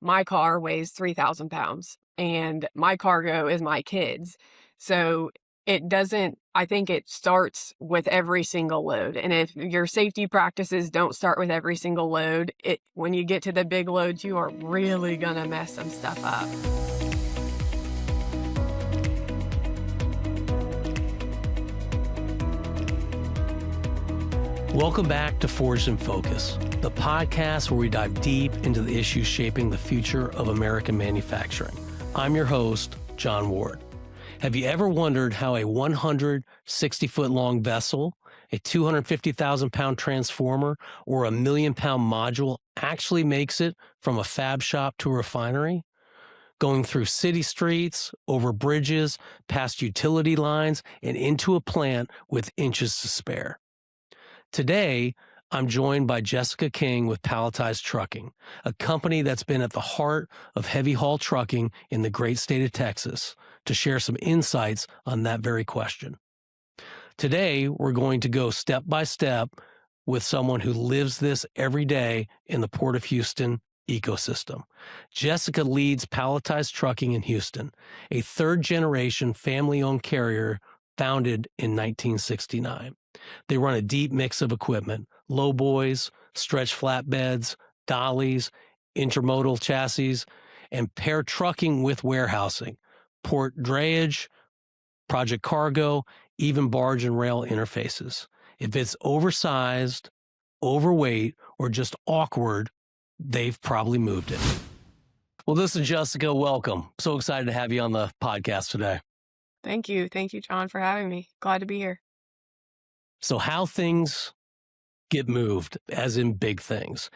my car weighs 3,000 pounds and my cargo is my kids. So it doesn't, I think it starts with every single load. And if your safety practices don't start with every single load, when you get to the big loads, you are really going to mess some stuff up. Welcome back to Forged in Focus, the podcast where we dive deep into the issues shaping the future of American manufacturing. I'm your host, John Ward. Have you ever wondered how a 160-foot long vessel, a 250,000-pound transformer, or a million-pound module actually makes it from a fab shop to a refinery? Going through city streets, over bridges, past utility lines, and into a plant with inches to spare. Today, I'm joined by Jessica King with Palletized Trucking, a company that's been at the heart of heavy haul trucking in the great state of Texas, to share some insights on that very question. Today, we're going to go step by step with someone who lives this every day in the Port of Houston ecosystem. Jessica leads Palletized Trucking in Houston, a third-generation family-owned carrier founded in 1969. They run a deep mix of equipment: lowboys, stretch flatbeds, dollies, intermodal chassis, and pair trucking with warehousing, port drayage, project cargo, even barge and rail interfaces. If it's oversized, overweight, or just awkward, they've probably moved it. Well, this is Jessica. Welcome. So excited to have you on the podcast today. Thank you. Thank you, John, for having me. Glad to be here. So how things get moved, as in big things.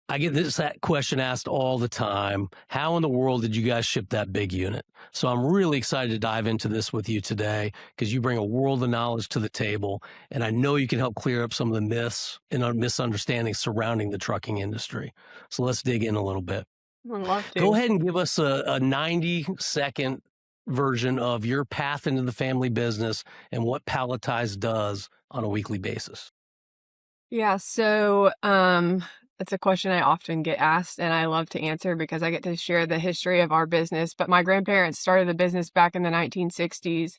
I get that question asked all the time. How in the world did you guys ship that big unit? So I'm really excited to dive into this with you today because you bring a world of knowledge to the table, and I know you can help clear up some of the myths and misunderstandings surrounding the trucking industry. So let's dig in a little bit. I'd love to. Go ahead and give us a 90-second version of your path into the family business and what Palletized does on a weekly basis. Yeah, so it's a question I often get asked, and I love to answer because I get to share the history of our business. But my grandparents started the business back in the 1960s,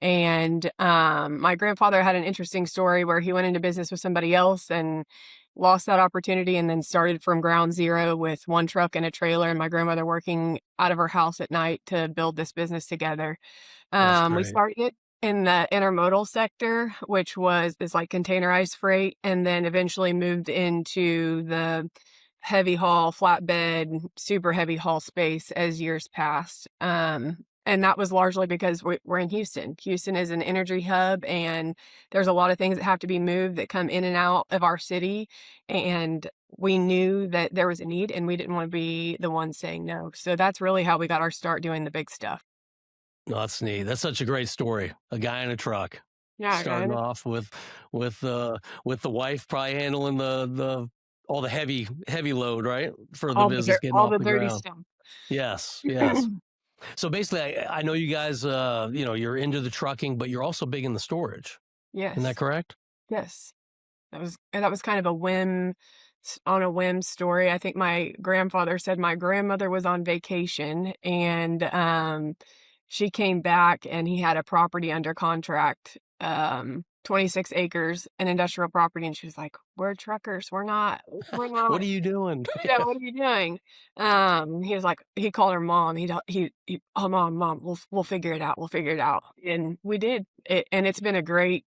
and my grandfather had an interesting story where he went into business with somebody else and lost that opportunity, and then started from ground zero with one truck and a trailer, and my grandmother working out of her house at night to build this business together. That's We great. started it in the intermodal sector, which is like containerized freight, and then eventually moved into the heavy haul, flatbed, super heavy haul space as years passed. And that was largely because we're in Houston. Houston is an energy hub, and there's a lot of things that have to be moved that come in and out of our city. And we knew that there was a need, and we didn't want to be the ones saying no. So that's really how we got our start doing the big stuff. No, that's neat. That's such a great story. A guy in a truck, Yeah, starting off with the wife probably handling all the heavy load, right, for the business getting all off the the dirty ground. stuff. Yes, yes. So basically, I know you guys, you're into the trucking, but you're also big in the storage. Isn't that Yes, correct? yes. That was kind of on a whim story. I think my grandfather said my grandmother was on vacation, and she came back and he had a property under contract, 26 acres, an industrial property, and she was like, "We're truckers. We're What not." are you doing? Yeah, "What are you doing?" He was like, he called her mom. "Oh, mom, we'll figure it out. We'll figure it out." And we did. And it's been a great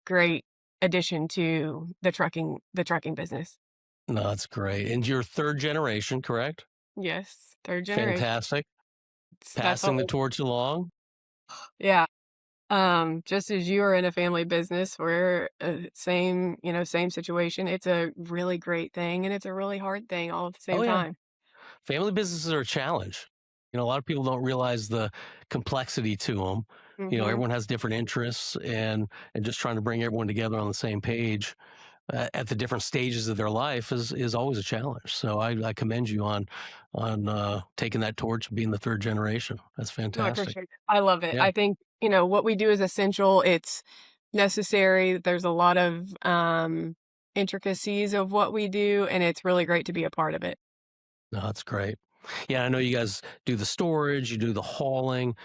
addition to the trucking business. No, that's great. And you're third generation, correct? Yes, third generation. Fantastic. That's Passing the all. torch along. Yeah. Just as you are in a family business, we're same situation. It's a really great thing, and it's a really hard thing all at the Oh same yeah. time. Family businesses are a challenge. A lot of people don't realize the complexity to them. Mhm. Everyone has different interests, and just trying to bring everyone together on the same page at the different stages of their life is always a challenge. So I commend you on taking that torch and being the third generation. That's No, I fantastic. appreciate it. I love it. Yeah. I think, what we do is essential. It's necessary. There's a lot of intricacies of what we do, and it's really great to be a part of it. No, that's great. Yeah, I know you guys do the storage, you do the hauling,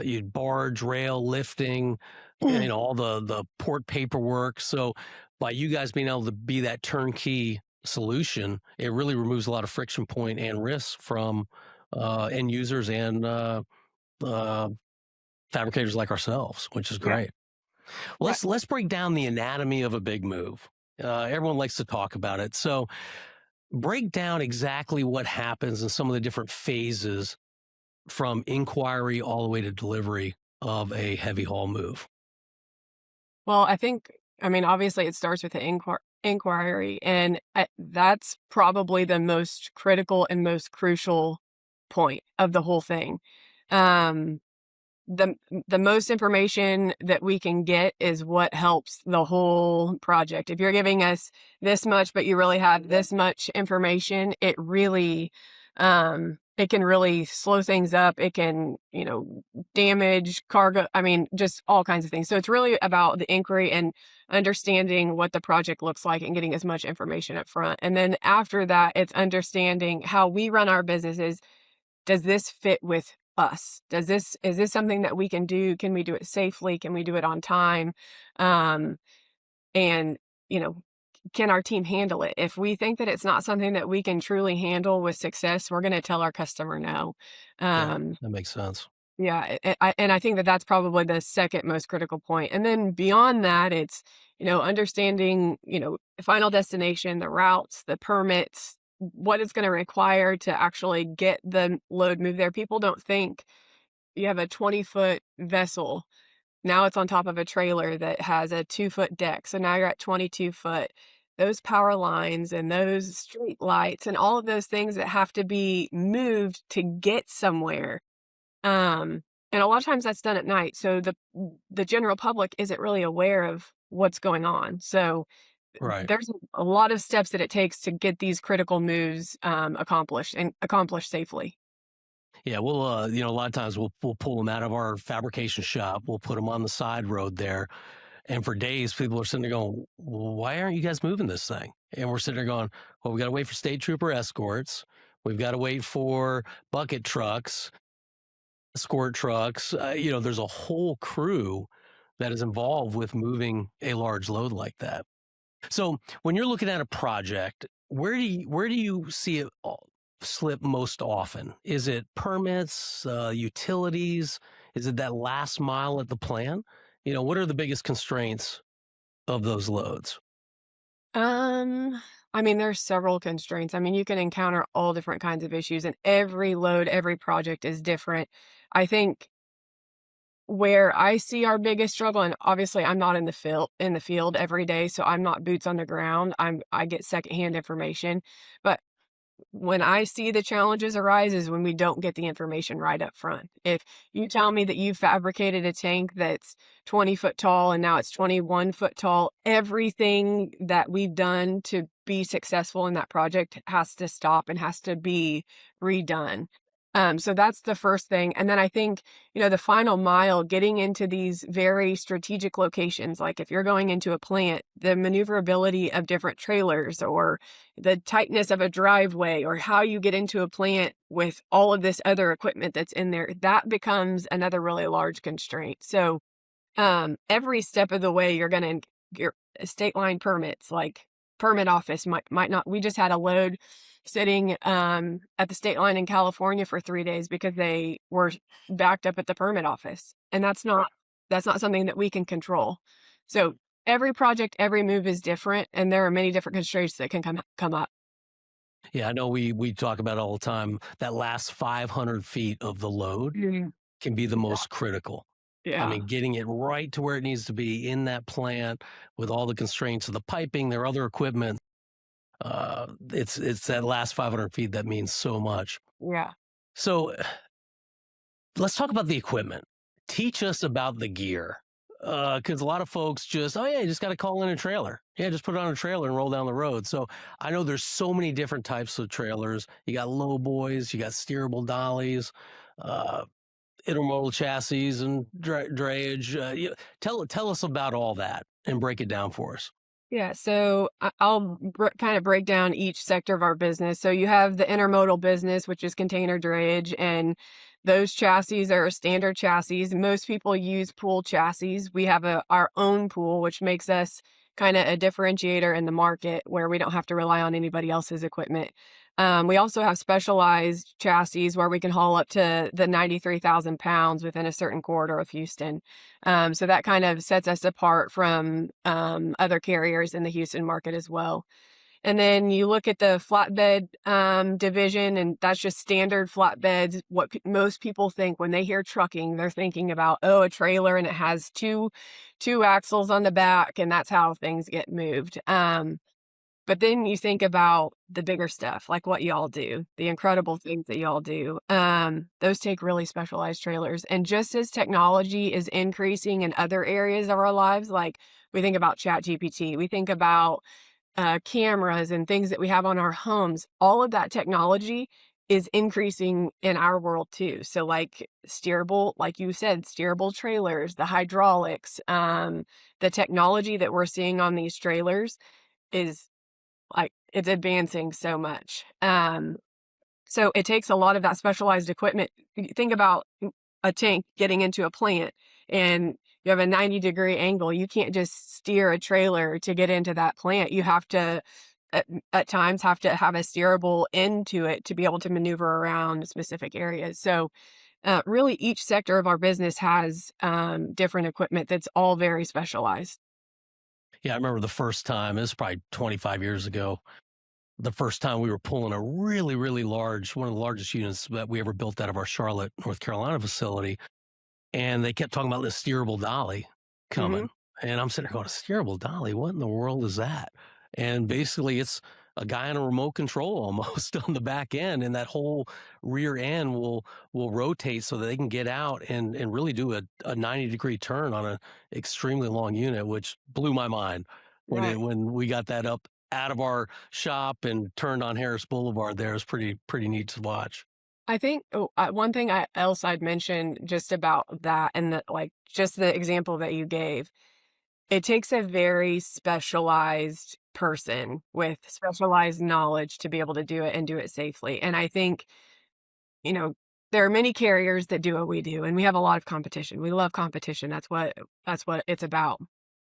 you barge, rail, lifting, all the port paperwork. So by you guys being able to be that turnkey solution, it really removes a lot of friction point and risk from end users and uh, fabricators like ourselves, which is Yeah. great. Well, Right. let's break down the anatomy of a big move. Everyone likes to talk about it. So break down exactly what happens in some of the different phases from inquiry all the way to delivery of a heavy haul move. Well, I mean, obviously, it starts with the inquiry, and that's probably the most critical and most crucial point of the whole thing. Um, the the most information that we can get is what helps the whole project. If you're giving us this much, but you really have this much information, it can really slow things up. It can, damage cargo. I mean, just all kinds of things. So it's really about the inquiry and understanding what the project looks like and getting as much information up front. And then after that, it's understanding how we run our businesses. Does this fit with us? Is this something that we can do? Can we do it safely? Can we do it on time? Um, and, you know, can our team handle it? If we think that it's not something that we can truly handle with success, we're going to tell our customer no. Yeah, Um, that makes sense. yeah, and I think that that's probably the second most critical point. And then beyond that, it's, understanding, final destination, the routes, the permits, what it's going to require to actually get the load moved there. People don't think you have a 20-foot vessel. Now it's on top of a trailer that has a 2-foot deck. So now you're at 22 foot. Those power lines and those street lights and all of those things that have to be moved to get somewhere, and a lot of times that's done at night, so the general public isn't really aware of what's going on. So Right. there's a lot of steps that it takes to get these critical moves, accomplished and accomplished safely. Yeah, we'll a lot of times we'll pull them out of our fabrication shop. We'll put them on the side road there, and for days people are sitting there going, "Why aren't you guys moving this thing?" And we're sitting there going, "Well, we got to wait for state trooper escorts. We've got to wait for bucket trucks, escort trucks. There's a whole crew that is involved with moving a large load like that." So when you're looking at a project, where do you see it slip most often? Is it permits, utilities? Is it that last mile at the plant? What are the biggest constraints of those loads? Um, I mean, there's several constraints. I mean, you can encounter all different kinds of issues, and every load, every project is different. I think where I see our biggest struggle, and obviously I'm not in the field every day, so I'm not boots on the ground. I get secondhand information. But when I see the challenges arise is when we don't get the information right up front. If you tell me that you fabricated a tank that's 20 foot tall and now it's 21 foot tall, everything that we've done to be successful in that project has to stop and has to be redone. So that's the first thing. And then I think, the final mile, getting into these very strategic locations, like if you're going into a plant, the maneuverability of different trailers or the tightness of a driveway or how you get into a plant with all of this other equipment that's in there, that becomes another really large constraint. So every step of the way, you're gonna your state line permits, like permit office might not. We just had a load sitting at the state line in California for 3 days because they were backed up at the permit office, and that's not something that we can control. So every project, every move is different, and there are many different constraints that can come up. Yeah, I know we talk about it all the time. That last 500 feet of the load Mhm. can be the Yeah. most critical. I Yeah. mean, getting it right to where it needs to be in that plant with all the constraints of the piping, their other equipment. It's that last 500 feet that means so much. Yeah. So let's talk about the equipment. Teach us about the gear. Because a lot of folks just, oh yeah, you just got to call in a trailer. Yeah, just put it on a trailer and roll down the road. So I know there's so many different types of trailers. You got low boys, you got steerable dollies, uh, intermodal chassis, and drayage. Tell us about all that and break it down for us. Yeah, so I'll kind of break down each sector of our business. So you have the intermodal business, which is container drayage, and those chassis are standard chassis. Most people use pool chassis. We have our own pool, which makes us kind of a differentiator in the market where we don't have to rely on anybody else's equipment. We also have specialized chassis where we can haul up to the 93,000 pounds within a certain corridor of Houston. So that kind of sets us apart from other carriers in the Houston market as well. And then you look at the flatbed division, and that's just standard flatbeds. What most people think when they hear trucking, they're thinking about, oh, a trailer and it has two axles on the back, and that's how things get moved. But then you think about the bigger stuff, like what y'all do, the incredible things that y'all do. Those take really specialized trailers. And just as technology is increasing in other areas of our lives, like we think about ChatGPT, we think about cameras and things that we have on our homes, all of that technology is increasing in our world too. So like steerable, like you said, steerable trailers, the hydraulics, the technology that we're seeing on these trailers is like, it's advancing so much. So it takes a lot of that specialized equipment. You think about a tank getting into a plant and you have a 90-degree angle. You can't just steer a trailer to get into that plant. You have to, at times, have to have a steerable end to it to be able to maneuver around specific areas. So really, each sector of our business has different equipment that's all very specialized. Yeah, I remember the first time, it was probably 25 years ago, the first time we were pulling a really, really large, one of the largest units that we ever built out of our Charlotte, North Carolina facility. And they kept talking about this steerable dolly Hmm. coming. And I'm sitting there going, a steerable dolly? What in the world is that? And basically, it's a guy on a remote control almost on the back end, and that whole rear end will rotate so that they can get out and really do a 90-degree turn on an extremely long unit, which blew my mind Right. when we got that up out of our shop and turned on Harris Boulevard. There, it was pretty neat to watch. I think one thing else I'd mention just about that and the, like just the example that you gave, it takes a very specialized person with specialized knowledge to be able to do it and do it safely. And I think, you know, there are many carriers that do what we do, and we have a lot of competition. We love competition. That's what it's about.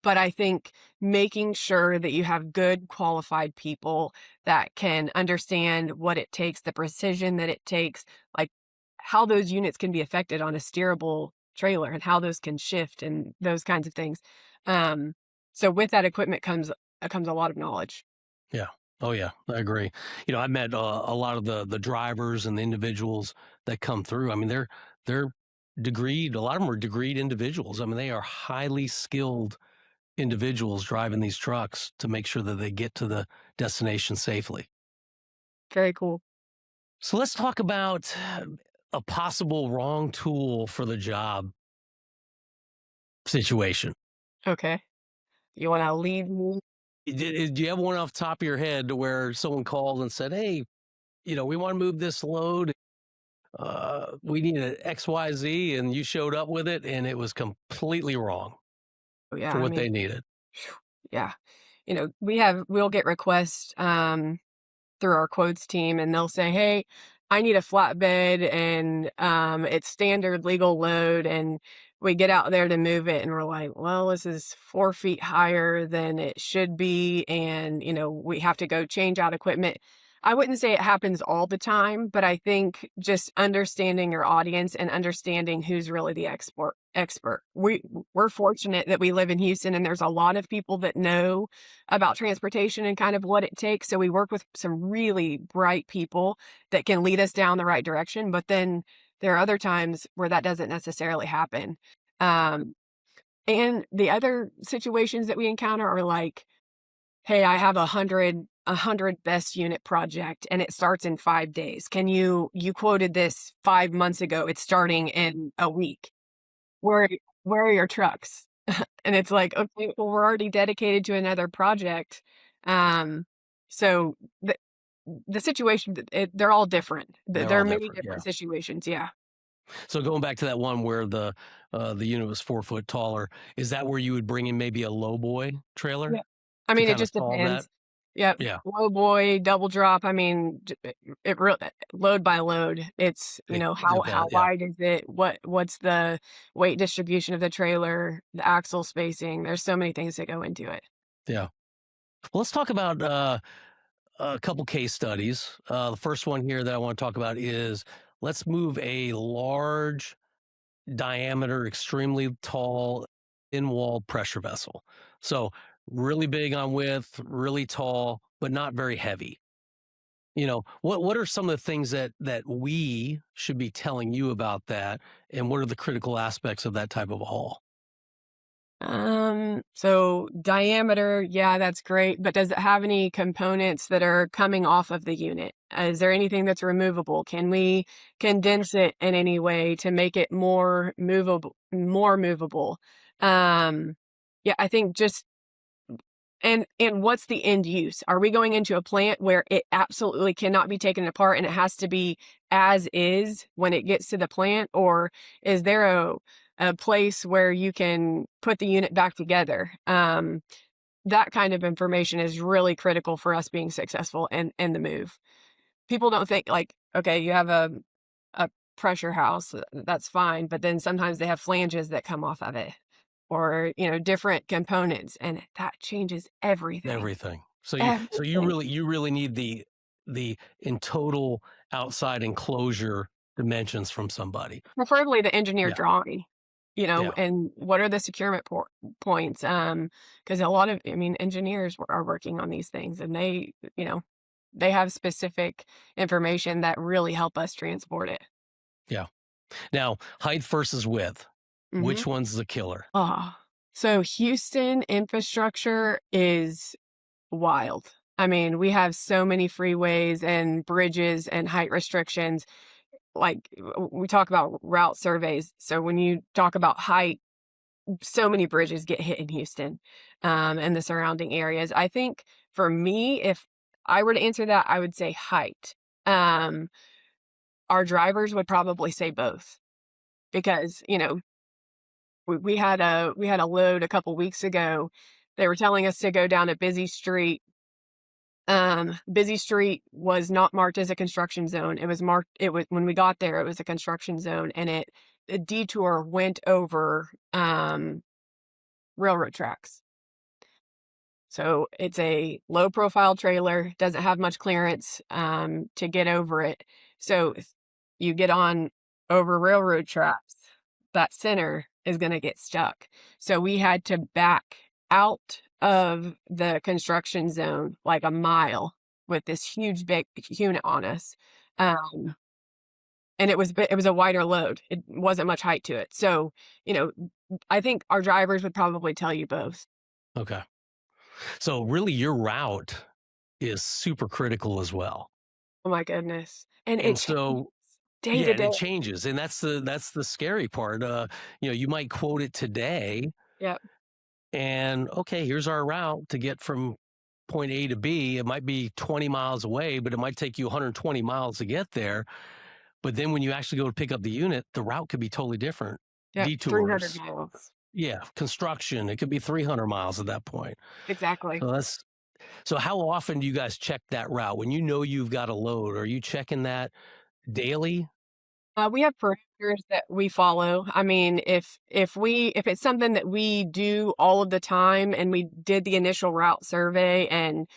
But I think making sure that you have good qualified people that can understand what it takes, the precision that it takes, like how those units can be affected on a steerable trailer and how those can shift and those kinds of things. Um, so with that equipment comes a lot of knowledge. Yeah. Oh, yeah. I agree. I met a lot of the drivers and the individuals that come through. I mean, they're degreed. A lot of them are degreed individuals. I mean, they are highly skilled individuals driving these trucks to make sure that they get to the destination safely. Very cool. So let's talk about a possible wrong tool for the job situation. Okay. You want to lead me? Do you have one off the top of your head to where someone called and said, "Hey, we want to move this load. We need an XYZ," and you showed up with it and it was completely wrong Oh, yeah. for I what mean, they needed. phew, yeah. We'll get requests through our quotes team and they'll say, "Hey, I need a flatbed and it's standard legal load." And we get out there to move it and we're like, well, this is 4 feet higher than it should be. And, we have to go change out equipment. I wouldn't say it happens all the time, but I think just understanding your audience and understanding who's really the expert. We're fortunate that we live in Houston and there's a lot of people that know about transportation and kind of what it takes. So we work with some really bright people that can lead us down the right direction. But then there are other times where that doesn't necessarily happen. Um, and the other situations that we encounter are like, hey, I have a hundred best unit project and it starts in 5 days. You quoted this 5 months ago. It's starting in a week. Where, where are your trucks? And it's like, "Okay, well, we're already dedicated to another project." Um, so the situation, they're all different. They're There all are many different. Yeah. different situations, yeah. So going back to that one where the unit was 4 foot taller, is that where you would bring in maybe a low boy trailer? Yeah. I to mean, it kind of just solve that? depends. Yep. Yeah, Low boy, double drop. I mean, it real load by load. It's, it how depends. Yeah, wide is it? What's the weight distribution of the trailer, the axle spacing? There's so many things that go into it. yeah. Well, let's talk about a couple case studies. The first one here that I want to talk about is let's move a large diameter, extremely tall, in wall pressure vessel. So, really big on width, really tall, but not very heavy. What are some of the things that we should be telling you about that, and what are the critical aspects of that type of a haul? So diameter, yeah, that's great, but does it have any components that are coming off of the unit? Is there anything that's removable? Can we condense it in any way to make it more movable, more movable? Um, yeah, I think just and what's the end use? Are we going into a plant where it absolutely cannot be taken apart and it has to be as is when it gets to the plant? Or is there a place where you can put the unit back together? That kind of information is really critical for us being successful in the move. People don't think like, okay, you have a pressure house, that's fine, but then sometimes they have flanges that come off of it or, different components, and that changes everything. Everything. So you Everything. really need the in total outside enclosure dimensions from somebody. Preferably the engineer Yeah, drawing, yeah, and what are the securement points? Because a lot of, I mean, engineers are working on these things, and they have specific information that really help us transport it. yeah. Now, height versus width. Mhm. Which one's the killer? Ah, so Houston infrastructure is wild. I mean, we have so many freeways and bridges and height restrictions. Like we talk about route surveys. So when you talk about height, so many bridges get hit in Houston, and the surrounding areas. I think for me, if I were to answer that, I would say height. Um, our drivers would probably say both because we had a load a couple weeks ago. They were telling us to go down a busy street. Busy street was not marked as a construction zone. It was when we got there, it was a construction zone, and the detour went over railroad tracks. So it's a low profile trailer, doesn't have much clearance to get over it. So if you get on over railroad tracks, that center is going to get stuck. So we had to back out of the construction zone like a mile with this huge big unit on us. Um, and it was a wider load. It wasn't much height to it. So, you know, I think our drivers would probably tell you both. Okay. So really your route is super critical as well. Oh my goodness. And it And changes so day yeah, to and day. it changes. And that's the scary part. You might quote it today Yep, and okay, here's our route to get from point A to B. It might be 20 miles away, but it might take you 120 miles to get there. But then when you actually go to pick up the unit, the route could be totally different. yep, 300 Detours, miles. yeah, construction, it could be 300 miles at that point. Exactly. So how often do you guys check that route? When you know you've got a load, are you checking that daily? We have parameters that we follow. I mean, if it's something that we do all of the time and we did the initial route survey and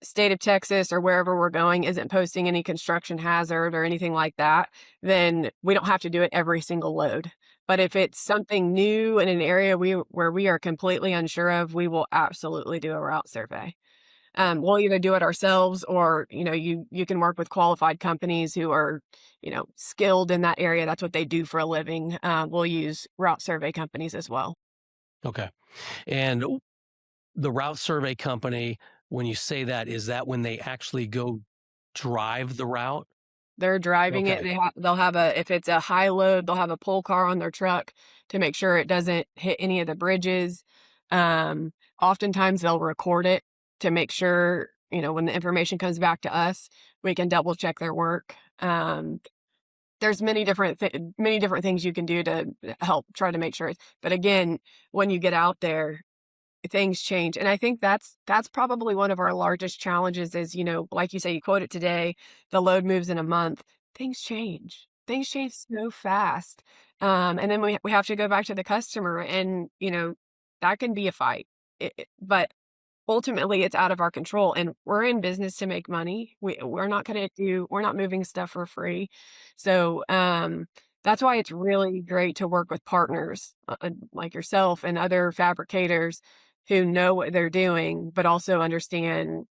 state of Texas or wherever we're going isn't posting any construction hazard or anything like that, then we don't have to do it every single load. But if it's something new in an area where we are completely unsure of, we will absolutely do a route survey. We'll either do it ourselves or, you can work with qualified companies who are, skilled in that area. That's what they do for a living. We'll use route survey companies as well. Okay. And the route survey company, when you say that, is that when they actually go drive the route? They're driving it. Okay. They'll have if it's a high load, they'll have a pull car on their truck to make sure it doesn't hit any of the bridges. Oftentimes they'll record it to make sure, when the information comes back to us, we can double check their work. There's many different things you can do to help try to make sure. But again, when you get out there, things change, and I think that's probably one of our largest challenges is, like you say, you quote it today, the load moves in a month. Things change. Things change so fast, and then we have to go back to the customer and, that can be a fight. But ultimately, it's out of our control, and we're in business to make money. We're not moving stuff for free. So, that's why it's really great to work with partners, like yourself and other fabricators who know what they're doing, but also understand,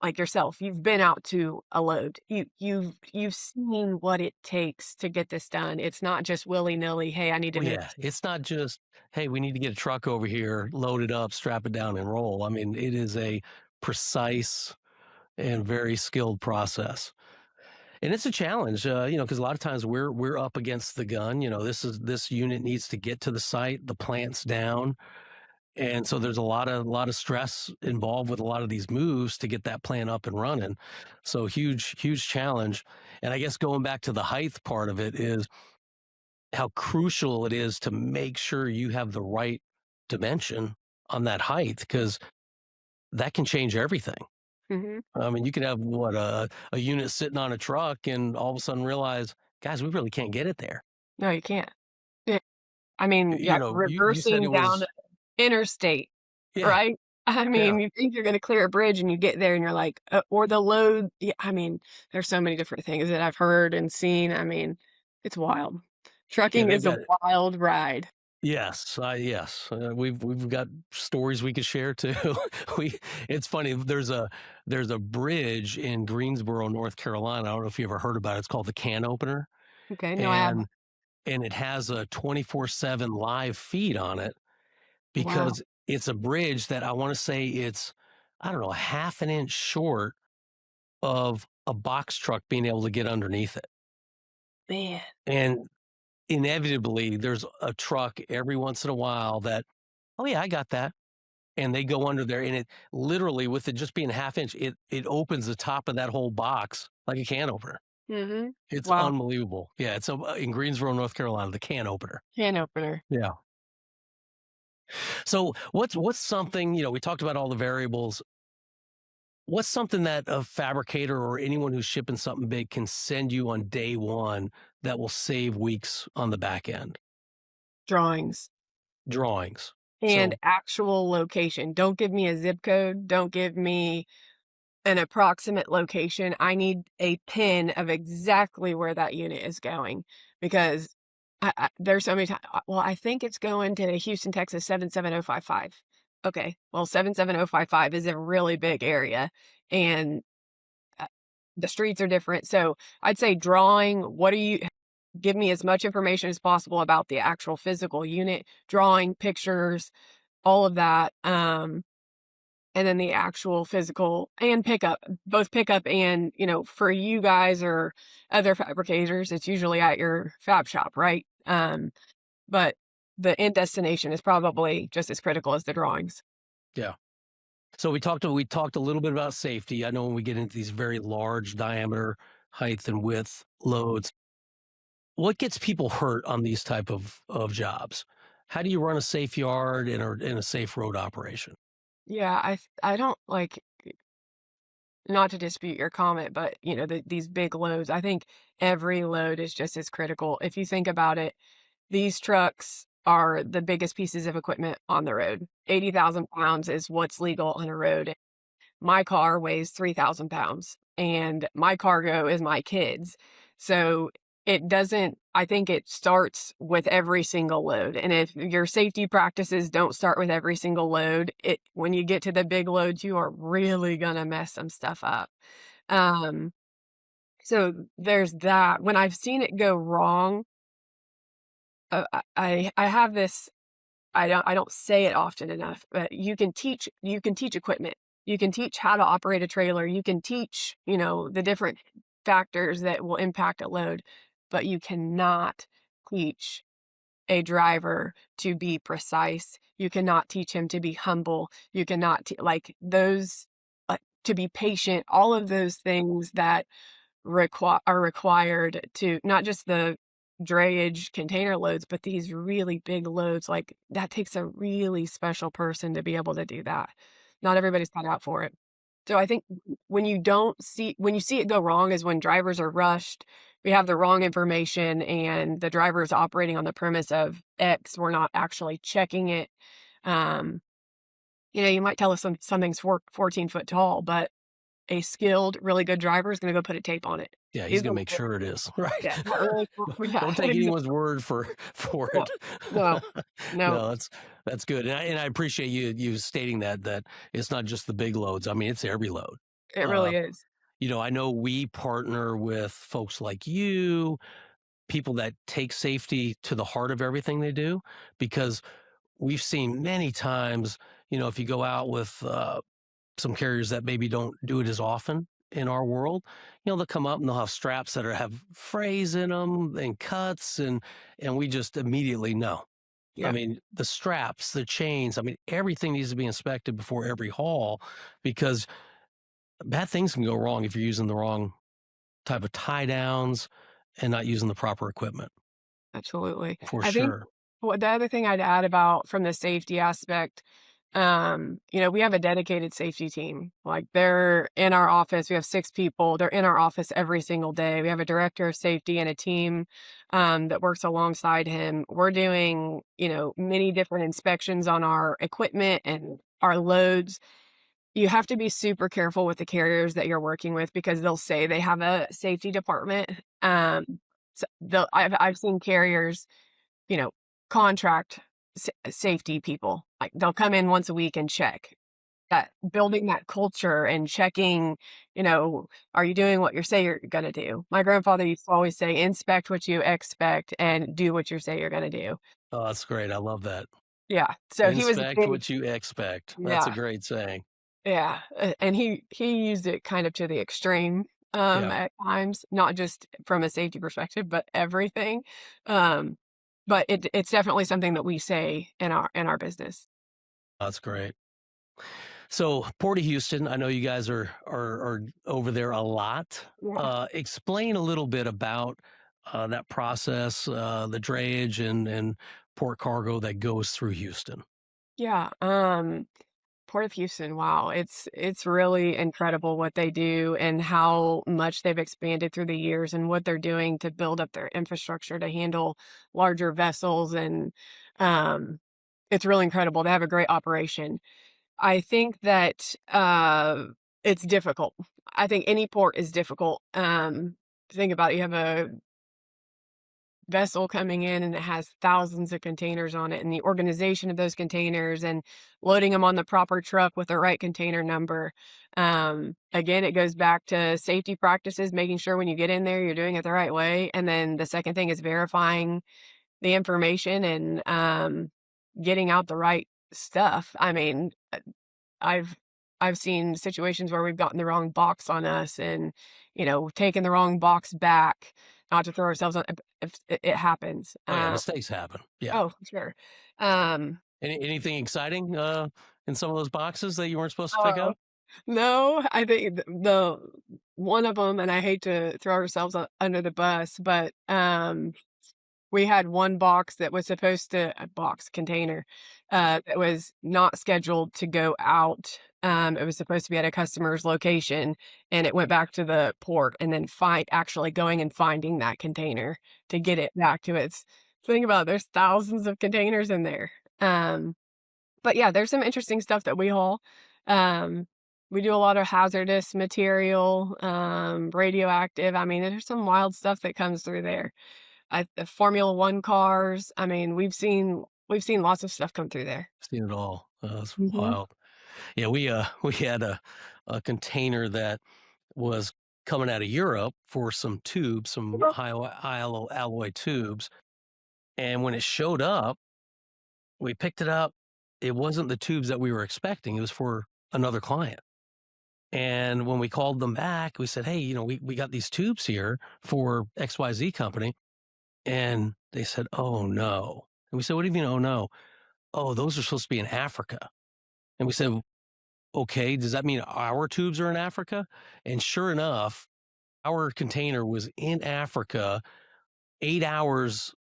like yourself, you've been out to a load. You've seen what it takes to get this done. It's not just willy-nilly, "Hey, I need to Well, move." yeah, it's not just, hey, we need to get a truck over here, load it up, strap it down, and roll. I mean, it is a precise and very skilled process. And it's a challenge, because a lot of times we're up against the gun. This unit needs to get to the site, the plant's down, and so there's a lot of stress involved with a lot of these moves to get that plant up and running. So huge challenge. And I guess going back to the height part of it is how crucial it is to make sure you have the right dimension on that height because that can change everything. Mhm. I mean, you could have a unit sitting on a truck and all of a sudden realize, guys, we really can't get it there. No, you can't. Yeah, I mean, yeah, You said it reversing down was, interstate, yeah, right? I yeah, mean, you think you're gonna clear a bridge and you get there and you're like, or the load, yeah, I mean, there's so many different things that I've heard and seen. I mean, it's wild. yeah. Trucking They've is a got wild ride. yes. We've got stories we could share too. we it's funny. There's a bridge in Greensboro, North Carolina. I don't know if you ever heard about it. It's called the Can Opener, Okay, no, I haven't. and it has a 24/7 live feed on it Wow, because it's a bridge that I want to say it's, I don't know, a half an inch short of a box truck being able to get underneath it. man. And inevitably, there's a truck every once in a while that, oh, yeah, I got that. And they go under there, and it literally, with it just being a half inch, it opens the top of that whole box like a can opener. Mhm. It's Wow, unbelievable. Yeah, it's in Greensboro, North Carolina, the can opener. can opener. Yeah. So what's something, we talked about all the variables. What's something that a fabricator or anyone who's shipping something big can send you on day one that will save weeks on the back end? Drawings Drawings. and So actual location. Don't give me a zip code, don't give me an approximate location. I need a pin of exactly where that unit is going because there's so many times. Well, I think it's going to Houston, Texas 77055. Okay, well, 77055 is a really big area and uh, the streets are different. So I'd say drawing, what do you give me as much information as possible about the actual physical unit, drawing, pictures, all of that. And then the actual physical and pickup, both pickup and, for you guys or other fabricators, it's usually at your fab shop, right? But the end destination is probably just as critical as the drawings. yeah. So we talked a little bit about safety. I know when we get into these very large diameter, height and width loads, what gets people hurt on these type of jobs? How do you run a safe yard in a safe road operation? Yeah, I don't like not to dispute your comment, but these big loads, I think every load is just as critical. If you think about it, these trucks are the biggest pieces of equipment on the road. 80,000 pounds is what's legal on a road. My car weighs 3,000 pounds, and my cargo is my kids. So I think it starts with every single load. And if your safety practices don't start with every single load, when you get to the big loads, you are really gonna mess some stuff up. Um, so there's that. When I've seen it go wrong, I have this. I don't say it often enough, but you can teach equipment. You can teach how to operate a trailer. You can teach, the different factors that will impact a load, but you cannot teach a driver to be precise. You cannot teach him to be humble. You cannot like those to be patient. All of those things that are required to not just the drayage container loads, but these really big loads, like, that takes a really special person to be able to do that. Not everybody's cut out for it. So I think when you see it go wrong is when drivers are rushed, we have the wrong information, and the driver is operating on the premise of X, we're not actually checking it. Um, you might tell us something's 14 foot tall, but a skilled, really good driver is gonna go put a tape on it. Yeah, he's He's gonna gonna make put sure it is, right? yeah, not really yeah, Don't take anyone's word for no, it. no, no, No, that's good, and I appreciate you stating that it's not just the big loads. I mean, it's every load. it Uh, really is. I know we partner with folks like you, people that take safety to the heart of everything they do, because we've seen many times, if you go out with some carriers that maybe don't do it as often in our world, they'll come up and they'll have straps that have frays in them and cuts, and we just immediately know. I Yeah, mean, the straps, the chains, I mean, everything needs to be inspected before every haul, because bad things can go wrong if you're using the wrong type of tie downs and not using the proper equipment, absolutely. for I think sure. what the other thing I'd add about from the safety aspect, we have a dedicated safety team. Like, they're in our office. We have 6 people. They're in our office every single day. We have a director of safety and a team, that works alongside him. We're doing, many different inspections on our equipment and our loads. You have to be super careful with the carriers that you're working with because they'll say they have a safety department. I've seen carriers, you know, contract safety people. Like, they'll come in once a week and check. That building that culture and checking, are you doing what you say you're gonna do? My grandfather used to always say, "Inspect what you expect and do what you say you're gonna do." Oh, that's great. I love that. Yeah, so he was Inspect big. what you expect. That's a Yeah. great saying. Yeah, and he used it kind of to the extreme, Yeah, at times, not just from a safety perspective, but everything. Um, but it's definitely something that we say in our business. that's great. So, Port of Houston, I know you guys are over there a lot. Yeah. Explain a little bit about that process, the drayage and port cargo that goes through Houston. Yeah, Port of Houston, wow, it's really incredible what they do and how much they've expanded through the years and what they're doing to build up their infrastructure to handle larger vessels, and, um, it's really incredible. They have a great operation. I think that, it's difficult. I think any port is difficult. Think about it, you have a vessel coming in and it has thousands of containers on it, and the organization of those containers and loading them on the proper truck with the right container number. Again, it goes back to safety practices, making sure when you get in there, you're doing it the right way. And then the second thing is verifying the information and getting out the right stuff. I mean, I've I've seen situations where we've gotten the wrong box on us and, taken the wrong box back, not to throw ourselves on if it happens. Oh yeah, mistakes happen. Yeah. Oh, for sure. Um, Anything exciting in some of those boxes that you weren't supposed to pick oh, up? no, I think the one of them, and I hate to throw ourselves under the bus, but, we had one box that was supposed to a box container, that was not scheduled to go out. It was supposed to be at a customer's location, and it went back to the port, and then find actually going and finding that container to get it back to its think about it, there's thousands of containers in there. But yeah, there's some interesting stuff that we haul. Um, we do a lot of hazardous material, radioactive. I mean, there's some wild stuff that comes through there. The Formula One cars. I mean, we've seen lots of stuff come through there. Seen it all. That's Mhm. wild. Yeah, we had a container that was coming out of Europe for some tubes, some high alloy tubes, and when it showed up, we picked it up. It wasn't the tubes that we were expecting. It was for another client. And when we called them back, we said, "Hey, we got these tubes here for XYZ company." And they said, "Oh no." And we said, "What do you mean, oh no?" "Oh, those are supposed to be in Africa." And we said, "Okay, does that mean our tubes are in Africa?" And sure enough, our container was in Africa 8 hours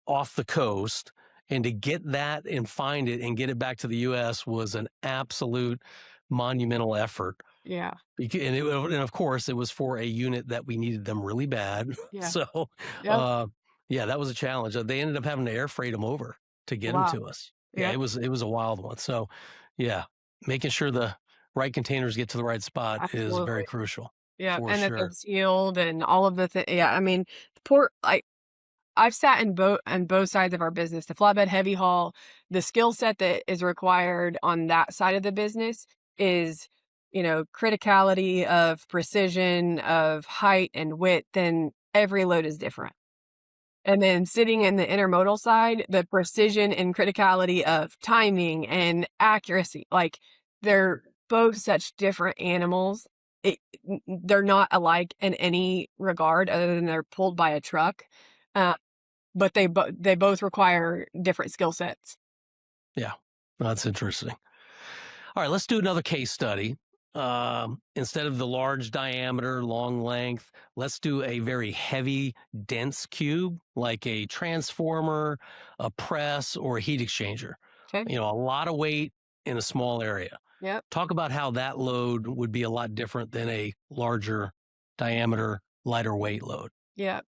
off the coast, and to get that and find it and get it back to the US was an absolute monumental effort. Yeah. And of course, it was for a unit that we needed them really bad. Yeah. So, Yep. uh, yeah, that was a challenge. They ended up having to air freight them over to get them Wow. to us. Yeah, Yep. it was a wild one. So, yeah, making sure the right containons get to the right spot is very Absolutely. crucial Yeah, for and that they're sure. sealed and all of the yeah, I mean, poor I've sat in both sides of our business, the flatbed heavy haul, the skill set that is required on that side of the business is, criticality of precision, of height and width, and every load is different. And then sitting in the intermodal side, the precision and criticality of timing and accuracy, like, they're both such different animals. They're not alike in any regard other than they're pulled by a truck, uh, but they both require different skill sets. Yeah, that's interesting. All right, let's do another case study. Instead of the large diameter, long length, let's do a very heavy, dense cube like a transformer, a press, or a heat exchanger. Okay. A lot of weight in a small area. Yep. Talk about how that load would be a lot different than a larger diameter, lighter weight load. Yep.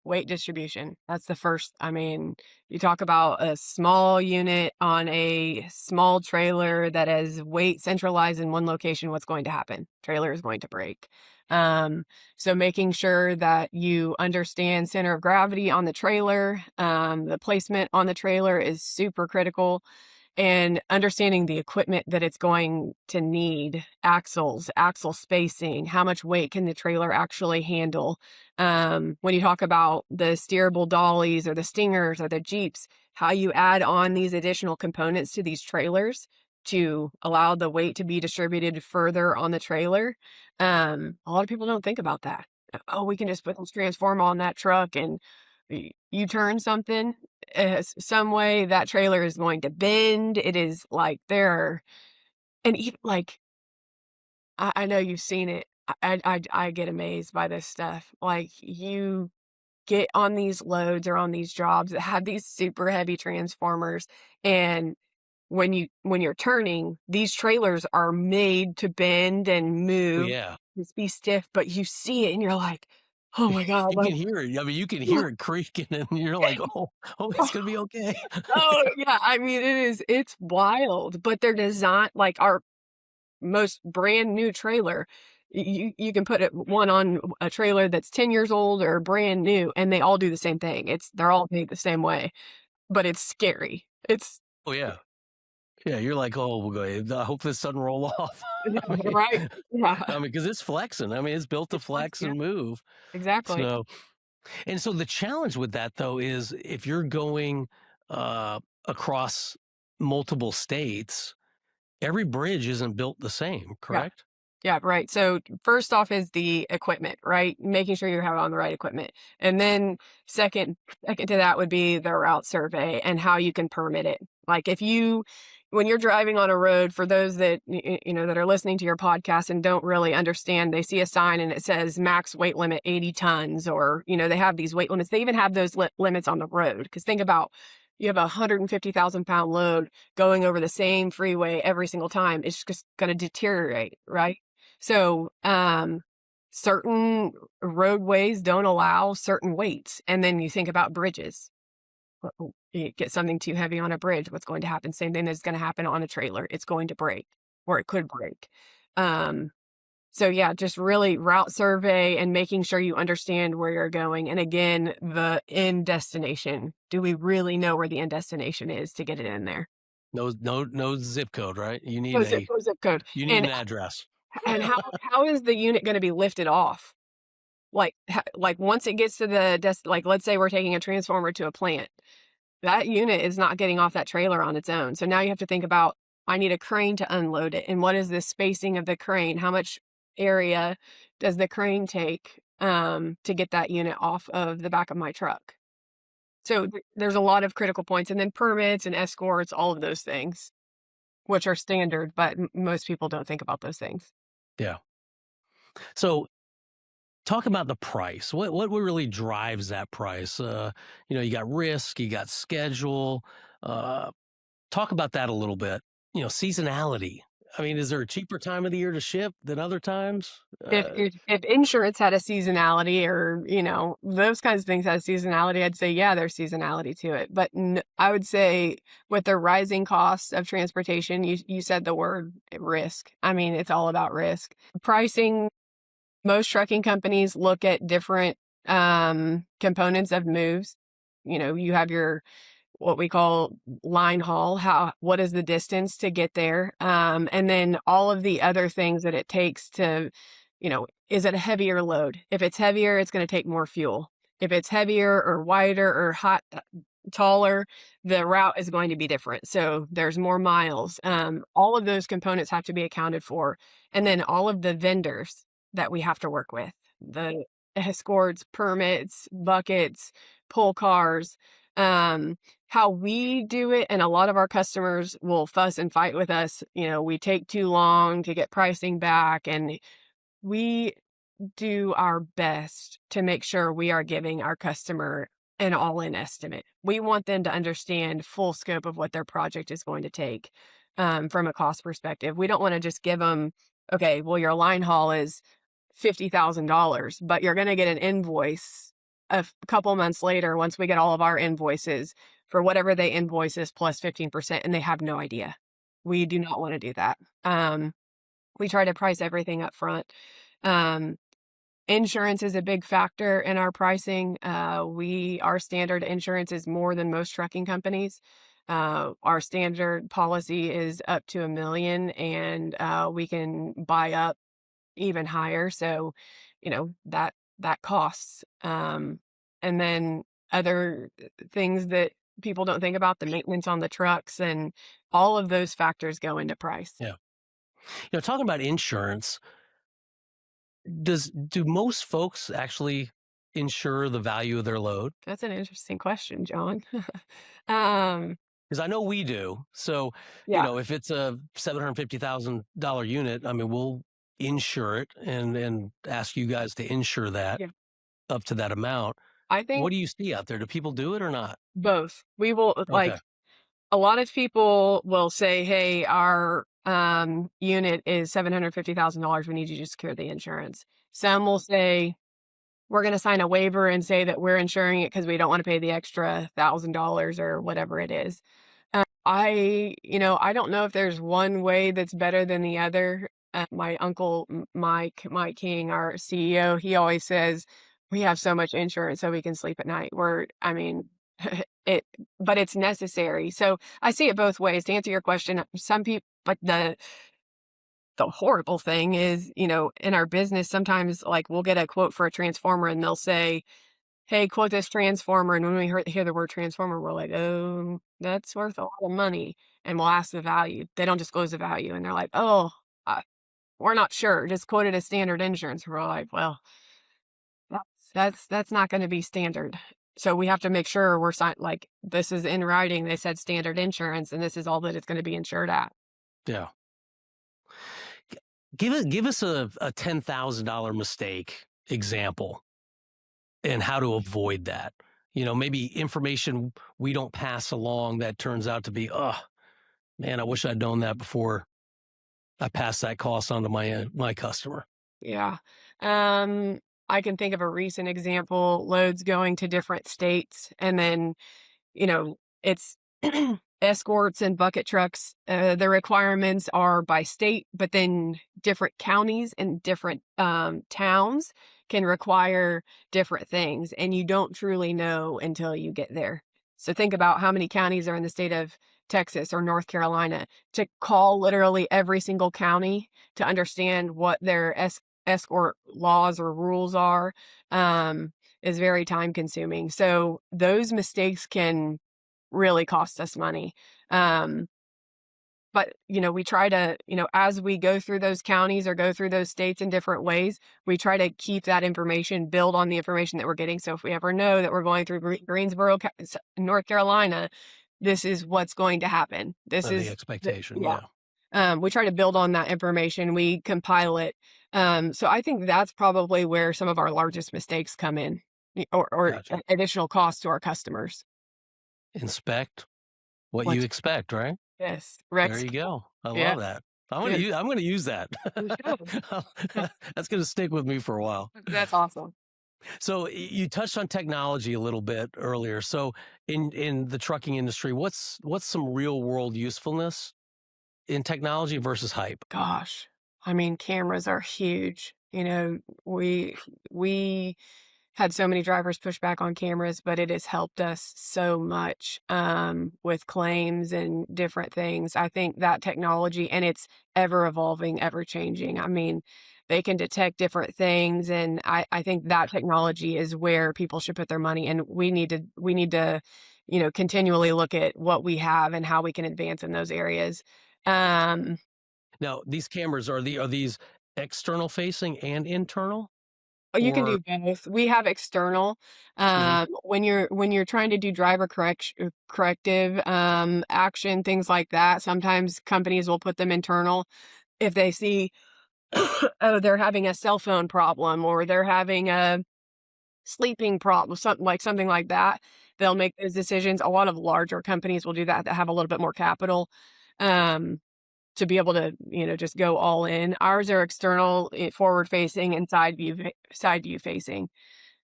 Weight distribution. That's the first. I mean, you talk about a small unit on a small trailer that has weight centralized in one location, what's going to happen? Trailer is going to break. Um, so making sure that you understand center of gravity on the trailer, the placement on the trailer is super critical, and understanding the equipment that it's going to need, axles, axle spacing, how much weight can the trailer actually handle. When you talk about the steerable dollies or the stingers or the Jeeps, how you add on these additional components to these trailers to allow the weight to be distributed further on the trailer. A lot of people don't think about that. Oh, we can just put this transformer on that truck and you turn something some way, that trailer is going to bend. It is like there, and even like I know you've seen it. I get amazed by this stuff. Like you get on these loads or on these jobs that have these super heavy transformers, and when you're turning, these trailers are made to bend and Oh, move, yeah. just be stiff, but you see it and you're like, oh my God, You like can hear it. I mean, you can hear it creaking, and you're like, oh, it's going to be okay. oh, yeah, I mean, it's wild, but they're designed like our most brand new trailer, you can put one on a trailer that's 10 years old or brand new, and they all do the same thing. They're all made the same way, but it's scary. It's Oh, yeah. Yeah, you're like, "Oh, we'll go I hope this doesn't roll off." right. Yeah. Because it's flexing. I mean, it's built to It's like flex yeah, and move. exactly. So so the challenge with that, though, is if you're going, across multiple states, every bridge isn't built the same, Yeah. correct? Yeah, right. So first off is the equipment, right? Making sure you have on the right equipment. And then second to that would be the route survey and how you can permit it. Like if you when you're driving on a road, for those that that are listening to your podcast and don't really understand, they see a sign and it says max weight limit 80 tons, or they have these weight limits. They even have those limits on the road, because think about, you have a 150,000-pound load going over the same freeway every single time. It's just going to deteriorate, right? So, certain roadways don't allow certain weights. And then you think about bridges. You get something too heavy on a bridge, what's going to happen? Same thing that's going to happen on a trailer. It's going to break, or it could break. Um, so yeah, just really route survey and making sure you understand where you're going. And again, the end destination. Do we really know where the end destination is to get it in there? No zip code, right? Zip code. You need And an address. how is the unit gonna be lifted off? Like, once it gets to the like, let's say we're taking a transformer to a plant, that unit is not getting off that trailer on its own. So now you have to think about, I need a crane to unload it, and what is the spacing of the crane? How much area does the crane take, to get that unit off of the back of my truck? So there's a lot of critical points, and then permits and escorts, all of those things, which are standard, but most people don't think about those things. Yeah. So Talk about the price. What really drives that price? You got risk, you got schedule. Uh, Talk about that a little bit. Seasonality. I mean, is there a cheaper time of the year to ship than other times? If insurance had a seasonality or, those kinds of things had a seasonality, I'd say, yeah, there's seasonality to it. But I would say with the rising costs of transportation, you said the word risk. I mean, it's all about risk. Pricing, most trucking companies look at different components of moves. You have your what we call line haul, what is the distance to get there? And then all of the other things that it takes to, is it a heavier load? If it's heavier, it's going to take more fuel. If it's heavier or wider or taller, the route is going to be different. So there's more miles. All of those components have to be accounted for. And then all of the vendors that we have to work with, the escorts, permits, buckets, pull cars, how we do it, and a lot of our customers will fuss and fight with us. We take too long to get pricing back, and we do our best to make sure we are giving our customer an all-in estimate. We want them to understand full scope of what their project is going to take, from a cost perspective. We don't want to just give them, okay, well, your line haul is $50,000, but you're going to get an invoice a couple months later once we get all of our invoices for whatever they invoice us plus 15%, and they have no idea. We do not want to do that. We try to price everything up front. Um, Insurance is a big factor in our pricing. Our standard insurance is more than most trucking companies. Our standard policy is up to $1 million, and we can buy up even higher. So, that costs. And then other things that people don't think about, the maintenance on the trucks, and all of those factors go into price. Yeah. Talking about insurance, do most folks actually insure the value of their load? That's an interesting question, John. um, Because I know we do. So, yeah, if it's a $750,000 unit, I mean, we'll insure it and ask you guys to insure that yeah. up to that amount. I What think do you see out there? Do people do it or not? both. We will Okay. a lot of people will say, "Hey, our unit is $750,000. We need you to secure the insurance." Some will say, "We're going to sign a waiver and say that we're insuring it because we don't want to pay the extra $1,000 or whatever it is." I don't know if there's one way that's better than the other. My uncle Mike King, our CEO, he always says we have so much insurance so we can sleep at night. I mean, it, but it's necessary. So I see it both ways. To answer your question, some people, but the horrible thing is, in our business, sometimes like we'll get a quote for a transformer and they'll say, "Hey, quote this transformer." And when we hear the word transformer, we're like, "Oh, that's worth a lot of money." And we'll ask the value. They don't disclose the value. And they're like, "Oh, we're not sure. Just quote it as standard insurance." We're like, "Well, that's not going to be standard." So we have to make sure we're like this is in writing. They said standard insurance, and this is all that it's going to be insured at. Yeah. Give us a $10,000 mistake example and how to avoid that. Maybe information we don't pass along that turns out to be, oh man, I wish I'd known that before I passed that cost on to my customer. Yeah. I can think of a recent example, loads going to different states, and then, it's escorts and bucket trucks. The requirements are by state, but then different counties and different towns can require different things, and you don't truly know until you get there. So think about how many counties are in the state of Texas or North Carolina. To call literally every single county to understand what their escort laws or rules are, is very time consuming. So those mistakes can really cost us money. But, we try to, as we go through those counties or go through those states in different ways, we try to keep that information, build on the information that we're getting. So if we ever know that we're going through Greensboro, North Carolina, this is what's going to happen. This The is, expectation. yeah. Yeah. We try to build on that information, we compile it. So I think that's probably where some of our largest mistakes come in, or Gotcha. additional costs to our customers. Inspect what you What expect, right? Yes, There Rex. you go. I Yeah, love that. yeah, I'm gonna use that. you should. That's gonna stick with me for a while. That's awesome. So you touched on technology a little bit earlier. So in the trucking industry, what's some real world usefulness in technology versus hype? Gosh, I mean, cameras are huge. We had so many drivers push back on cameras, but it has helped us so much, with claims and different things. I think that technology, and it's ever evolving, ever changing. I mean, they can detect different things, and I think that technology is where people should put their money, and we need to, continually look at what we have and how we can advance in those areas. Um Now, these cameras are these external facing and internal, Oh, you can or do both. We have external. mhm, When you're trying to do driver corrective action, things like that, sometimes companies will put them internal if they see, oh, they're having a cell phone problem or they're having a sleeping problem, something like that. They'll make those decisions. A lot of larger companies will do that have a little bit more capital. Um, to be able to, just go all in. Ours are external, forward facing and side view facing.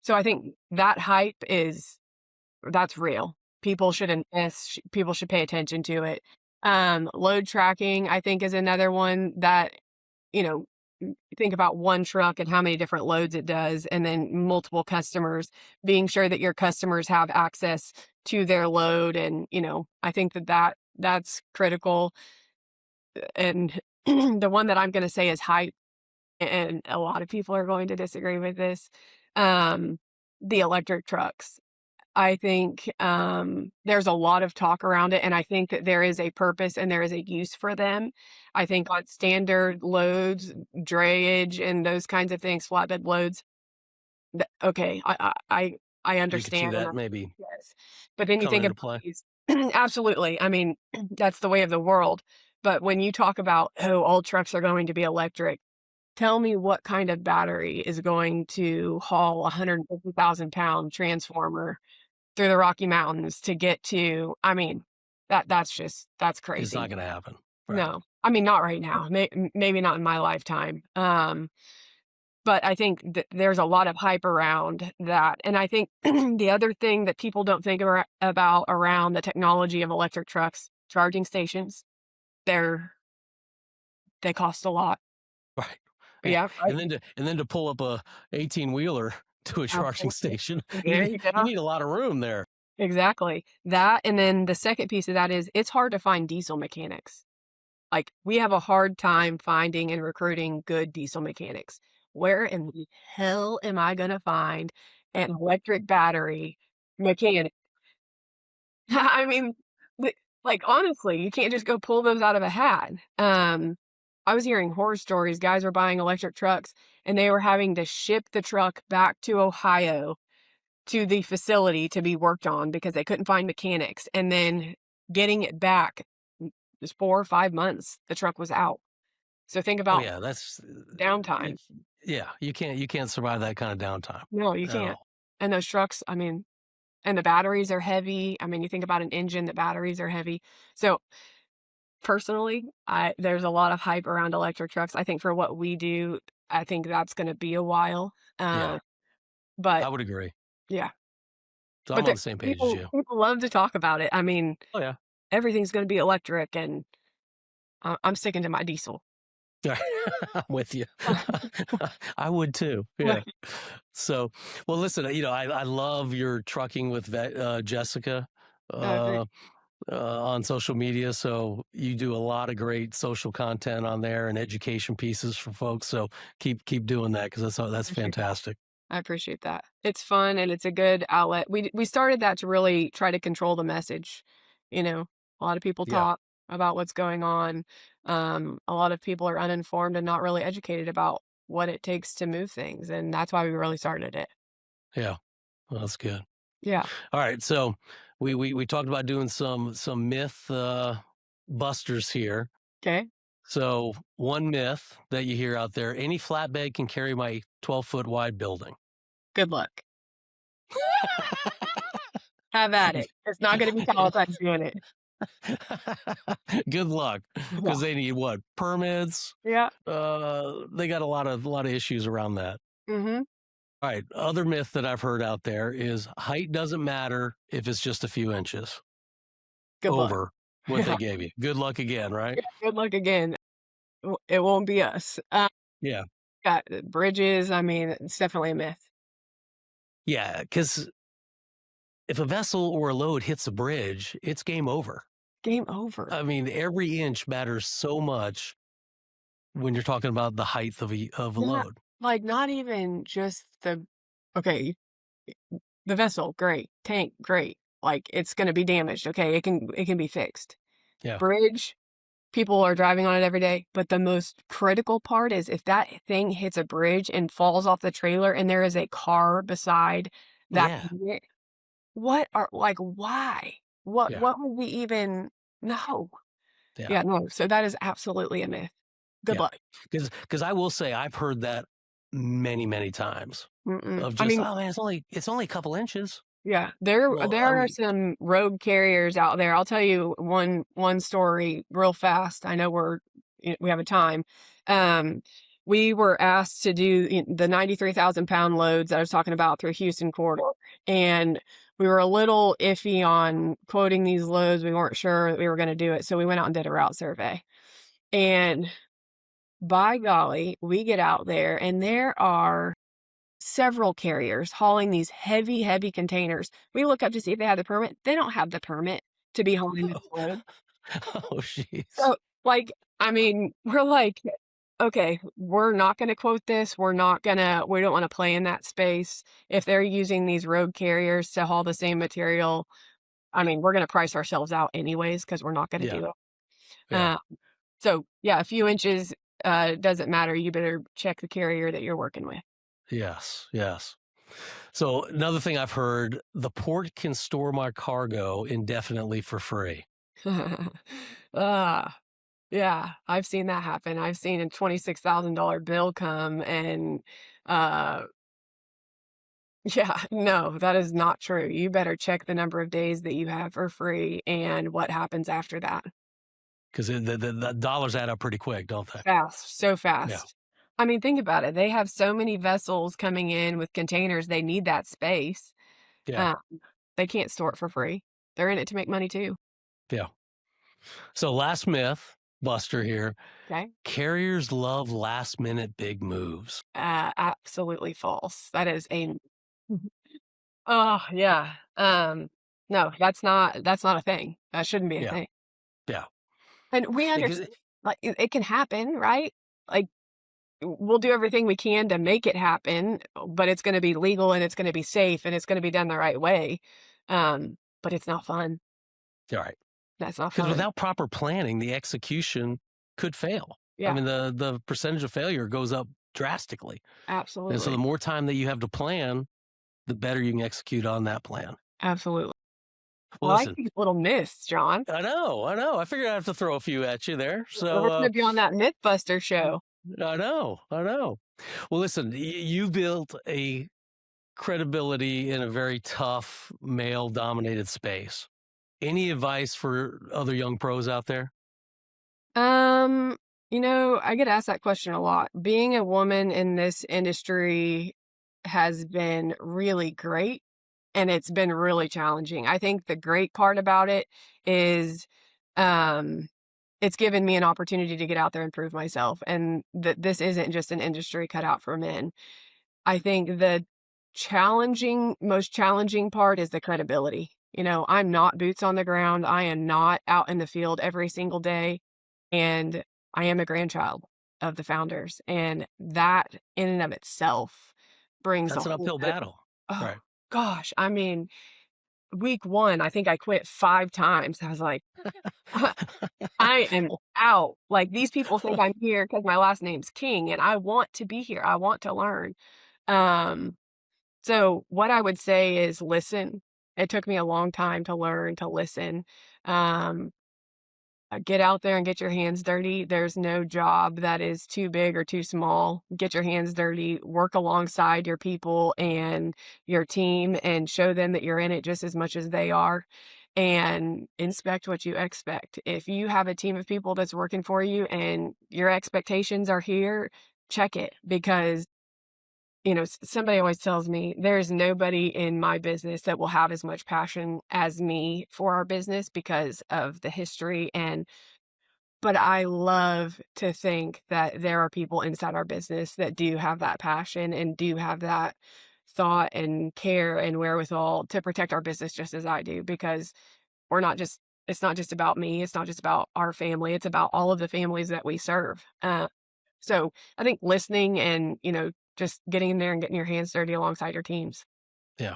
So I think that hype that's real. People should pay attention to it. Load tracking, I think, is another one that, you know, think about one truck and how many different loads it does, and then multiple customers, being sure that your customers have access to their load. And, I think that's critical. And the one that I'm gonna say is hype, and a lot of people are going to disagree with this, um, the electric trucks. I think, there's a lot of talk around it, and I think that there is a purpose and there is a use for them. I think on standard loads, drayage, and those kinds of things, flatbed loads, okay, I you could see understand, and that maybe yes. But then you coming think into about play. these absolutely, I mean, that's the way of the world. But when you talk about, "Oh, all trucks are going to be electric," tell me what kind of battery is going to haul a 150,000-pound transformer through the Rocky Mountains to get to, I mean, that's It's not crazy. gonna happen. Right. No. I mean, not right now, maybe not in my lifetime. But I think that there's a lot of hype around that, and I think the other thing that people don't think about around the technology of electric trucks, charging stations, they're they cost a lot. Right. Yeah. Yeah, And then to pull up a 18-wheeler to a charging absolutely. station, There you you go. need a lot of room there. Exactly. That, and then the second piece of that is it's hard to find diesel mechanics. Like, we have a hard time finding and recruiting good diesel mechanics. Where in the hell am I gonna find an electric battery mechanic? I mean, li like, honestly, you can't just go pull those out of a hat. I was hearing horror stories, guys were buying electric trucks, and they were having to ship the truck back to Ohio to the facility to be worked on because they couldn't find mechanics, and then getting it back, just 4 or 5 months, the truck was out. So think Oh about yeah, that's downtime. it's yeah, you can't survive that kind of downtime No, you at can't. all. And those trucks, I mean, and the batteries are heavy. I mean, you think about an engine, the batteries are heavy. So, personally, I there's a lot of hype around electric trucks. I think for what we do, I think that's gonna be a while. Yeah, But I would agree. yeah. So But I'm on the the same page as people you. people love to talk about it. I mean, Oh yeah. everything's gonna be electric, and I'm sticking to my diesel. Yeah, I'm with you. I would too. Yeah. Right. So, well, listen, I love your trucking with Jessica Great. uh, on social media. So you do a lot of great social content on there and education pieces for folks. So keep doing that because that's Appreciate that. fantastic. I appreciate that. It's fun and it's a good outlet. We started that to really try to control the message. You know, a lot of people Yeah, talk about what's going on. A lot of people are uninformed and not really educated about what it takes to move things, and that's why we really started it. yeah, well, that's good. Yeah. All right, so we talked about doing some myth busters here. Okay. So, one myth that you hear out there, any flatbed can carry my 12-foot wide building. Good luck. Have at it. It's not gonna be Palletized doing it. Good luck, Yeah. because they need what? Permits? Yeah. They got a lot of issues around that. Mhm. All right, other myth that I've heard out there is height doesn't matter if it's just a few inches Good luck. over what Yeah. they gave you. Good luck again, right? Yeah, good luck again. It won't be us. Yeah. Yeah, bridges, I mean, it's definitely a myth. Yeah, because if a vessel or a load hits a bridge, it's game over. Game over. I mean, every inch matters so much when you're talking about the height of a Not load. like, not even just the okay, the vessel, great. Tank, great. Like, it's gonna be damaged, okay, it can be fixed. Yeah. Bridge, people are driving on it every day, but the most critical part is if that thing hits a bridge and falls off the trailer and there is a car beside that Yeah. unit, what are like, why? What Yeah. what would we even no. Yeah. Yeah, no, so that is absolutely a myth. Good Yeah. luck. Because I will say I've heard that many, many times Mm-mm. of I just, mean, oh man, it's only a couple inches. yeah, there Well, there are some rogue carriers out there. I'll tell you one story real fast. I know we have a time. Um, we were asked to do the 93,000 pound loads that I was talking about through Houston corridor, and we were a little iffy on quoting these loads. We weren't sure that we were going to do it, so we went out and did a route survey. And by golly, we get out there, and there are several carriers hauling these heavy, heavy containers. We look up to see if they have the permit. They don't have the permit to be hauling this load. oh jeez. So, like, I mean, we're like, okay, we're not going to quote this. We don't want to play in that space. If they're using these road carriers to haul the same material, I mean, we're going to price ourselves out anyways because we're not going to Yeah. do it. Yeah. Uh, so, yeah, a few inches doesn't matter. You better check the carrier that you're working with. Yes. Yes. So another thing I've heard, the port can store my cargo indefinitely for free. Ah, yeah, I've seen that happen. I've seen a $26,000 bill come and, uh, yeah, no, that is not true. You better check the number of days that you have for free and what happens after that. Because the dollars add up pretty quick, don't they? Fast, so Yeah. fast. I mean, think about it. They have so many vessels coming in with containers. They need that space. Yeah. Uh, they can't store it for free. They're in it to make money too. Yeah. So last myth, Buster here. Okay. Carriers love last minute big moves. Absolutely false. That is a oh, yeah. No, that's not a thing. That shouldn't be a Yeah. thing. Yeah. And we Because understand, like, it can happen, right? Like, we'll do everything we can to make it happen, but it's gonna be legal and it's gonna be safe and it's gonna be done the right way. But it's not fun. all right. That's not Because fun. without proper planning, the execution could fail. I Yeah, mean, the percentage of failure goes up drastically. And so the absolutely. more time that you have to plan, the better you can execute on that plan. Absolutely. I Well, like listen, these little myths, John. I know. I figured I have to throw a few at you there. We're So, gonna be on that Mythbuster show. I know. Well, listen, you built a credibility in a very tough male dominated space. Any advice for other young pros out there? Um, I get asked that question a lot. Being a woman in this industry has been really great and it's been really challenging. I think the great part about it is um it's given me an opportunity to get out there and prove myself and that this isn't just an industry cut out for men. I think the most challenging part is the credibility. I'm not boots on the ground. I am not out in the field every single day. And I am a grandchild of the founders. And that in and of itself brings a That's an whole uphill bit battle. oh Right. gosh. I mean, week one, I think I quit 5 times. I was like, I am out. Like these people think I'm here because my last name's King and I want to be here. I want to learn. Um, so what I would say is listen. It took me a long time to learn to listen. Um, Get out there and get your hands dirty. There's no job that is too big or too small. Get your hands dirty, work alongside your people and your team and show them that you're in it just as much as they are, and inspect what you expect. If you have a team of people that's working for you and your expectations are here, check it, because somebody always tells me there's nobody in my business that will have as much passion as me for our business because of the history. But I love to think that there are people inside our business that do have that passion and do have that thought and care and wherewithal to protect our business just as I do, because it's not just about me. It's not just about our family. It's about all of the families that we serve. So I think listening and, just getting in there and getting your hands dirty alongside your teams. Yeah.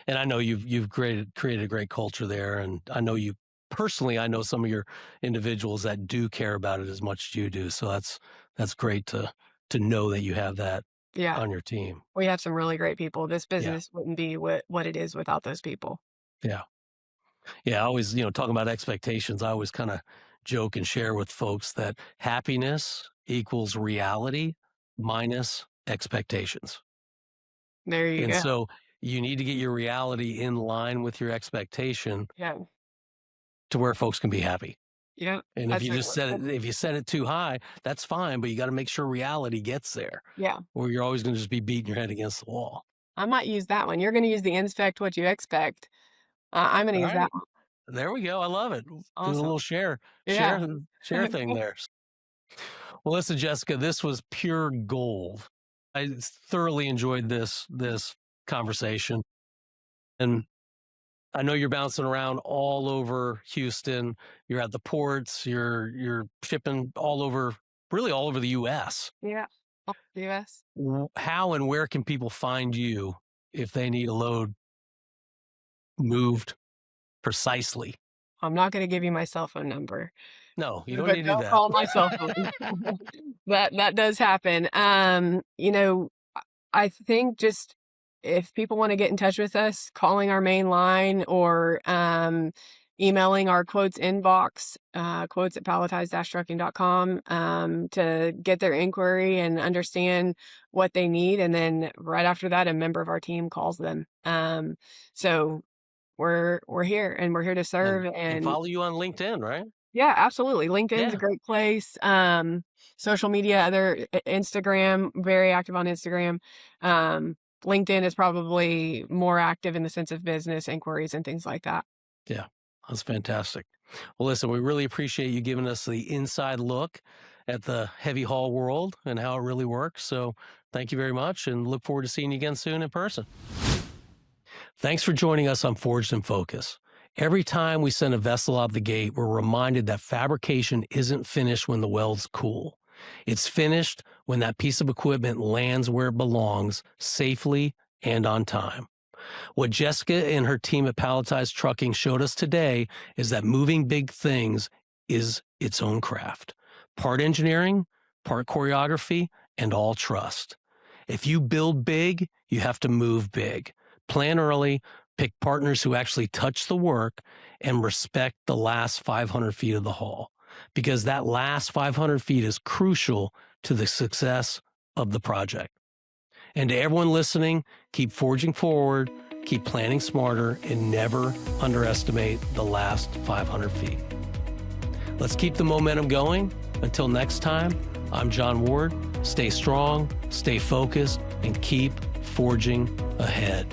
And I know you've created a great culture there. And I know you personally, I know some of your individuals that do care about it as much as you do. So that's great to know that you have that Yeah. on your team. We have some really great people. This Yeah. business wouldn't be what it is without those people. Yeah. Yeah. I always, talking about expectations, I always kind of joke and share with folks that happiness equals reality minus expectations. There you And go. so you need to get your reality in line with your expectation Yeah. to where folks can be happy. Yeah. And if you just if you set it too high, that's fine, but you got to make sure reality gets there, Yeah. or you're always going to just be beating your head against the wall. I might use that one. You're going to use the inspect what you expect. I'm going to All use that right. one. There we go. I love it. Doing a Awesome. little share Yeah. thing there. Well, listen, Jessica, this was pure gold. I thoroughly enjoyed this conversation. And I know you're bouncing around all over Houston. You're at the ports, you're shipping all over, really all over the US. Yeah. US. How and where can people find you if they need a load moved precisely? I'm not going to give you my cell phone number. No, you don't But need to do don't that. call my cell phone. That does happen. I think just if people want to get in touch with us, calling our main line or emailing our quotes inbox, quotes at palletized-trucking.com, to get their inquiry and understand what they need. And then right after that, a member of our team calls them. So we're here and we're here to serve And follow you on LinkedIn, right? Yeah, absolutely. LinkedIn's Yeah. a great place. Social media, Instagram, very active on Instagram. LinkedIn is probably more active in the sense of business inquiries and things like that. Yeah, that's fantastic. Well, listen, we really appreciate you giving us the inside look at the heavy haul world and how it really works. So thank you very much and look forward to seeing you again soon in person. Thanks for joining us on Forged in Focus. Every time we send a vessel out the gate, we're reminded that fabrication isn't finished when the weld's cool. It's finished when that piece of equipment lands where it belongs, safely and on time. What Jessica and her team at Palletized Trucking showed us today is that moving big things is its own craft. Part engineering, part choreography, and all trust. If you build big, you have to move big. Plan early, pick partners who actually touch the work, and respect the last 500 feet of the haul, because that last 500 feet is crucial to the success of the project. And to everyone listening, keep forging forward, keep planning smarter, and never underestimate the last 500 feet. Let's keep the momentum going. Until next time, I'm John Ward. Stay strong, stay focused, and keep forging ahead.